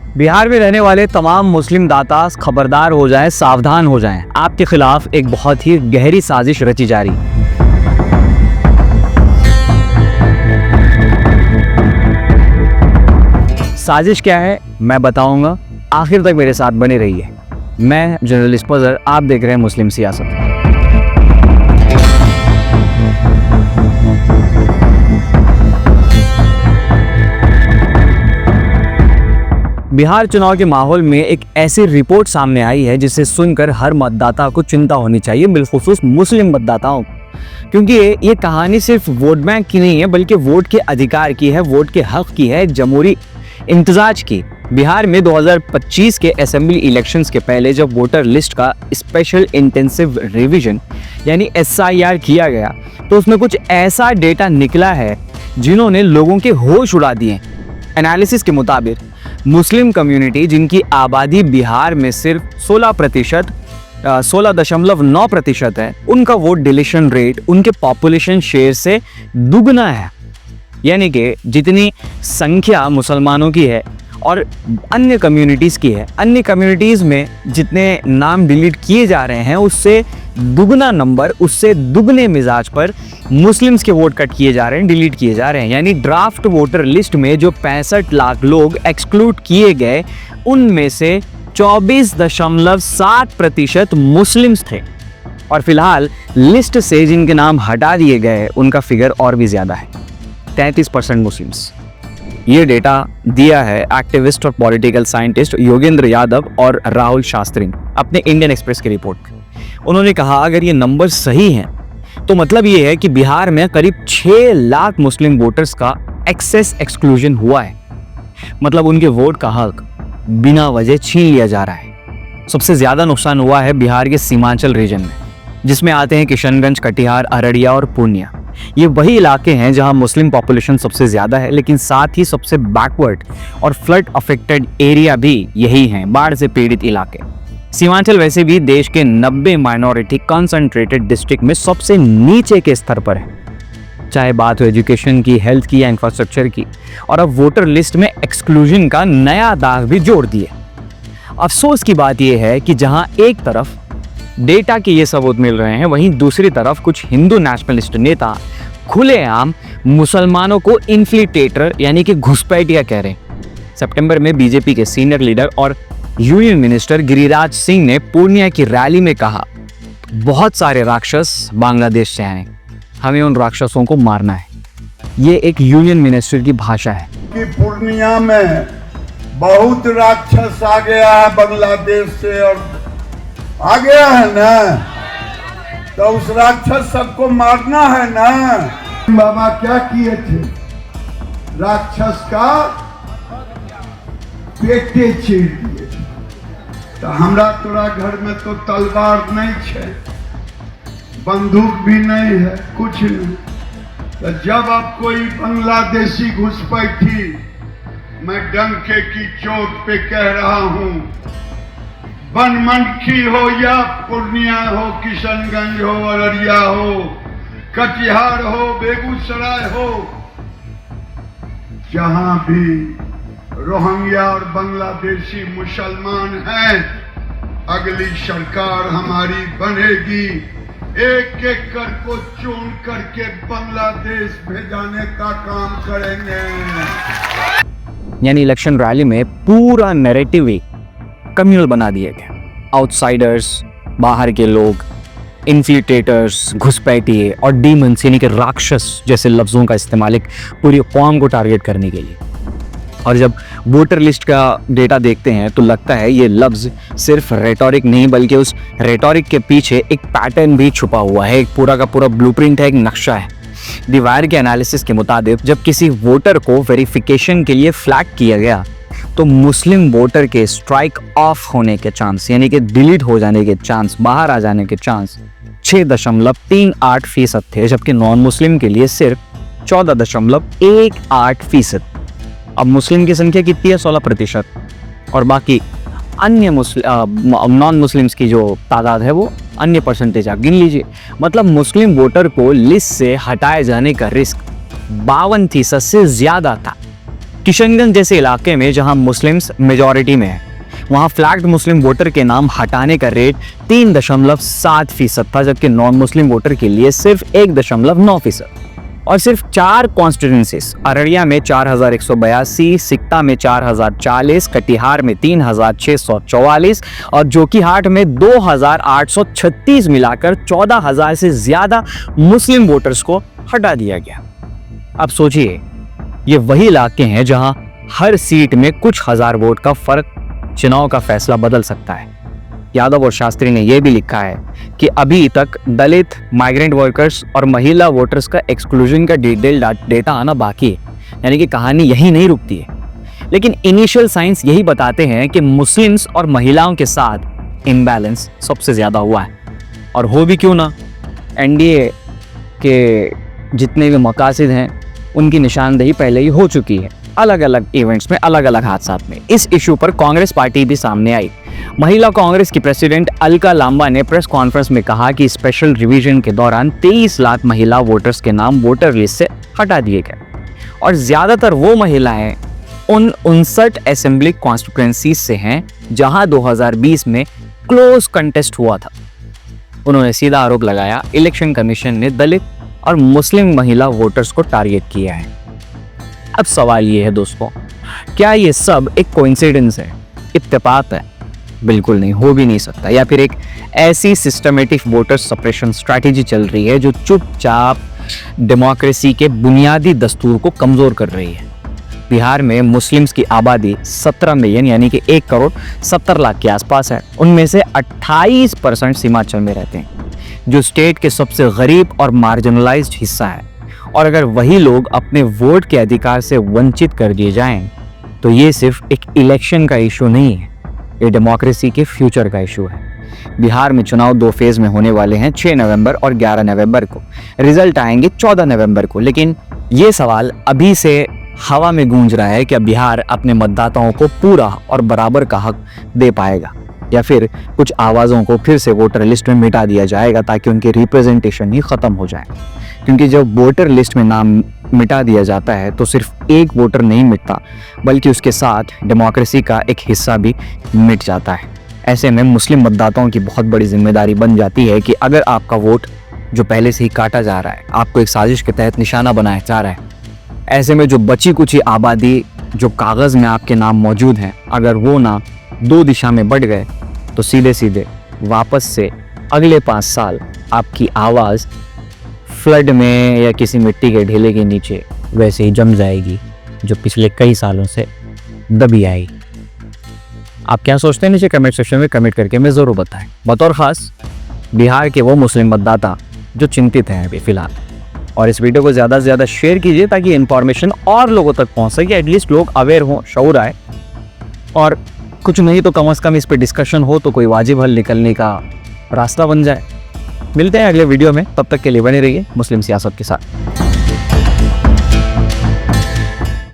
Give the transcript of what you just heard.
बिहार में रहने वाले तमाम मुस्लिम दाता खबरदार हो जाएं, सावधान हो जाएं। आपके खिलाफ एक बहुत ही गहरी साजिश रची जा रही। साजिश क्या है मैं बताऊंगा, आखिर तक मेरे साथ बने रहिए। मैं जर्नलिस्ट पजर, आप देख रहे हैं मुस्लिम सियासत। बिहार चुनाव के माहौल में एक ऐसी रिपोर्ट सामने आई है जिसे सुनकर हर मतदाता को चिंता होनी चाहिए, बिलखुसूस मुस्लिम मतदाताओं, क्योंकि ये कहानी सिर्फ वोट बैंक की नहीं है बल्कि वोट के अधिकार की है, वोट के हक की है, जमहूरी इम्तिजाज की। बिहार में 2025 के असेंबली इलेक्शंस के पहले जब वोटर लिस्ट का स्पेशल इंटेंसिव रिवीजन यानी SIR किया गया तो उसमें कुछ ऐसा डेटा निकला है जिन्होंने लोगों के होश उड़ा दिए। एनालिसिस के मुताबिक मुस्लिम कम्युनिटी, जिनकी आबादी बिहार में सिर्फ 16.9% है, उनका वोट डिलीशन रेट उनके पॉपुलेशन शेयर से दुगना है। यानी कि जितनी संख्या मुसलमानों की है और अन्य कम्युनिटीज़ की है, अन्य कम्युनिटीज़ में जितने नाम डिलीट किए जा रहे हैं उससे दुगना नंबर, उससे दुगने मिजाज पर मुस्लिम्स के वोट कट किए जा रहे हैं, डिलीट किए जा रहे हैं। यानी ड्राफ्ट वोटर लिस्ट में जो 65 लाख लोग एक्सक्लूड किए गए उनमें से 24.7% मुस्लिम्स थे, और फिलहाल लिस्ट से जिनके नाम हटा दिए गए उनका फिगर और भी ज़्यादा है, 33% मुस्लिम्स। ये डेटा दिया है एक्टिविस्ट और पॉलिटिकल साइंटिस्ट योगेंद्र यादव और राहुल शास्त्री ने अपने इंडियन एक्सप्रेस की रिपोर्ट में। उन्होंने कहा अगर ये नंबर सही हैं तो मतलब ये है कि बिहार में करीब 6 लाख मुस्लिम वोटर्स का एक्सेस एक्सक्लूजन हुआ है, मतलब उनके वोट का हक बिना वजह छीन लिया जा रहा है। सबसे ज्यादा नुकसान हुआ है बिहार के सीमांचल रीजन में, जिसमें आते हैं किशनगंज, कटिहार, अररिया और पूर्णिया। ये वही इलाके हैं जहां मुस्लिम पॉपुलेशन सबसे ज्यादा है, लेकिन साथ ही सबसे बैकवर्ड और फ्लड अफेक्टेड एरिया भी यही हैं, बाढ़ से पीड़ित इलाके। सीमांचल वैसे भी देश के 90 माइनॉरिटी कंसंट्रेटेड डिस्ट्रिक्ट में सबसे नीचे के स्तर पर है, चाहे बात हो एजुकेशन की, हेल्थ की या इंफ्रास्ट्रक्चर की। और अब वोटर लिस्ट में एक्सक्लूजन का नया दाग भी जोड़ दिए। अफसोस की बात यह है कि जहां एक तरफ डेटा के ये सबूत मिल रहे हैं, वहीं दूसरी तरफ कुछ हिंदू नेशनलिस्ट नेता खुलेआम मुसलमानों को इन्फ्लिटेटर यानी कि घुसपैठिया कह रहे हैं। सितंबर में बीजेपी के सीनियर लीडर और यूनियन मिनिस्टर गिरिराज सिंह ने पूर्णिया की रैली में कहा, बहुत सारे राक्षस बांग्लादेश से आए, हमें उन राक्षसों को मारना है। ये एक यूनियन मिनिस्टर की भाषा है कि पूर्णिया में बहुत राक्षस आ गया है बांग्लादेश से, और आ गया है ना, तो उस राक्षस सबको मारना है ना। बाबा क्या किए थे, राक्षस का पेटे चीर दिए थे। तो हमरा तोरा घर में तो तलवार नहीं है, बंदूक भी नहीं है, कुछ नहीं। तो जब अब कोई बांग्लादेशी घुसपैठी, मैं डंके की चोट पे कह रहा हूं, बनमनखी हो या पूर्णिया हो, किशनगंज हो, अररिया हो, कटिहार हो, बेगूसराय हो, जहां भी रोहिंग्या और बांग्लादेशी मुसलमान हैं, अगली सरकार हमारी बनेगी, एक एक कर को चुन करके बांग्लादेश भेजाने का काम करेंगे। यानी इलेक्शन रैली में पूरा नैरेटिव ही कम्युनल बना दिए गए। आउटसाइडर्स, बाहर के लोग, इन्फ्लिटेटर्स, घुसपैठिए और डीमंस यानी कि राक्षस जैसे लफ्जों का इस्तेमाल एक पूरी कौम को टारगेट करने के लिए। और जब वोटर लिस्ट का डेटा देखते हैं तो लगता है ये लफ्ज सिर्फ रेटोरिक नहीं बल्कि उस रेटोरिक के पीछे एक पैटर्न भी छुपा हुआ है, एक पूरा का पूरा ब्लूप्रिंट है, एक नक्शा है। दी वायर के एनालिसिस के मुताबिक जब किसी वोटर को वेरिफिकेशन के लिए फ्लैग किया गया तो मुस्लिम वोटर के स्ट्राइक ऑफ होने के चांस यानी कि डिलीट हो जाने के चांस, बाहर आ जाने के चांस 6.38% थे, जबकि नॉन मुस्लिम के लिए सिर्फ 14.18%। अब मुस्लिम की संख्या कितनी है? 16%, और बाकी अन्य नॉन मुस्लिम्स की जो तादाद है वो अन्य परसेंटेज आप गिन लीजिए। मतलब मुस्लिम वोटर को लिस्ट से हटाए जाने का रिस्क 52% से ज्यादा था। किशनगंज जैसे इलाके में जहां मुस्लिम्स मेजॉरिटी में है, वहां फ्लैग्ड मुस्लिम वोटर के नाम हटाने का रेट 3.7% था, जबकि नॉन मुस्लिम वोटर के लिए सिर्फ 1.9%। और सिर्फ 4 कॉन्स्टिट्यूंसीज, अररिया में 4182, सिकता में 4040, कटिहार में 3644 और जोकीहाट में 2836 मिलाकर 14000 से ज्यादा मुस्लिम वोटर्स को हटा दिया गया। अब सोचिए, ये वही इलाके हैं जहां हर सीट में कुछ हजार वोट का फर्क चुनाव का फैसला बदल सकता है। यादव और शास्त्री ने यह भी लिखा है कि अभी तक दलित, माइग्रेंट वर्कर्स और महिला वोटर्स का एक्सक्लूजन का डिटेल डेटा आना बाकी है, यानी कि कहानी यही नहीं रुकती है। लेकिन इनिशियल साइंस यही बताते हैं कि मुस्लिम्स और महिलाओं के साथ इम्बैलेंस सबसे ज्यादा हुआ है। और हो भी क्यों ना, एनडीए के जितने भी मकासद हैं उनकी निशानदेही पहले ही हो चुकी है, अलग अलग इवेंट्स में, अलग अलग हादसात में। इस इशू पर कांग्रेस पार्टी भी सामने आई। महिला कांग्रेस की प्रेसिडेंट अलका लांबा ने प्रेस कॉन्फ्रेंस में कहा कि स्पेशल रिवीजन के दौरान 23 लाख महिला वोटर्स के नाम वोटर लिस्ट से हटा दिए गए और ज्यादातर वो महिलाएं उन 59 असेंबली कॉन्स्टिट्यूएंसीज से हैं जहां 2020 में क्लोज कंटेस्ट हुआ था। उन्होंने सीधा आरोप लगाया इलेक्शन कमीशन ने दलित और मुस्लिम महिला वोटर्स को टारगेट किया है। अब सवाल ये है दोस्तों, क्या ये सब एक कोइंसिडेंस है, इत्तेफाक है? बिल्कुल नहीं, हो भी नहीं सकता। या फिर एक ऐसी सिस्टमेटिक वोटर सप्रेशन स्ट्रैटेजी चल रही है जो चुपचाप डेमोक्रेसी के बुनियादी दस्तूर को कमजोर कर रही है। बिहार में मुस्लिम्स की आबादी 17 मिलियन यानी कि 1 करोड़ 70 लाख के आसपास है। उनमें से 28% सीमांचल में रहते हैं, जो स्टेट के सबसे गरीब और मार्जिनलाइज्ड हिस्सा है। और अगर वही लोग अपने वोट के अधिकार से वंचित कर दिए जाएं, तो ये सिर्फ एक इलेक्शन का इशू नहीं है, ये डेमोक्रेसी के फ्यूचर का इशू है। बिहार में चुनाव 2 फेज में होने वाले हैं, 6 नवंबर और 11 नवंबर को। रिजल्ट आएंगे 14 नवंबर को। लेकिन ये सवाल अभी से हवा में गूंज रहा है, क्या बिहार अपने मतदाताओं को पूरा और बराबर का हक दे पाएगा, या फिर कुछ आवाज़ों को फिर से वोटर लिस्ट में मिटा दिया जाएगा ताकि उनकी रिप्रेजेंटेशन ही ख़त्म हो जाए। क्योंकि जब वोटर लिस्ट में नाम मिटा दिया जाता है तो सिर्फ एक वोटर नहीं मिटता, बल्कि उसके साथ डेमोक्रेसी का एक हिस्सा भी मिट जाता है। ऐसे में मुस्लिम मतदाताओं की बहुत बड़ी जिम्मेदारी बन जाती है कि अगर आपका वोट जो पहले से ही काटा जा रहा है, आपको एक साजिश के तहत निशाना बनाया जा रहा है, ऐसे में जो बची कुची आबादी जो कागज़ में आपके नाम मौजूद हैं, अगर वो ना 2 दिशा में बढ़ गए तो सीधे सीधे वापस से अगले 5 साल आपकी आवाज़ फ्लड में या किसी मिट्टी के ढेले के नीचे वैसे ही जम जाएगी जो पिछले कई सालों से दबी आई। आप क्या सोचते हैं नीचे कमेंट सेक्शन में कमेंट करके मैं ज़रूर बताएं। बतौर ख़ास बिहार के वो मुस्लिम मतदाता जो चिंतित हैं अभी फ़िलहाल। और इस वीडियो को ज़्यादा से ज़्यादा शेयर कीजिए ताकि इन्फॉर्मेशन और लोगों तक पहुंच सके, एटलीस्ट लोग अवेयर हों, शऊर आए, और कुछ नहीं तो कम से कम इस पर डिस्कशन हो तो कोई वाजिब हल निकलने का रास्ता बन जाए। मिलते हैं अगले वीडियो में, तब तक के लिए बने रहिए मुस्लिम सियासत के साथ।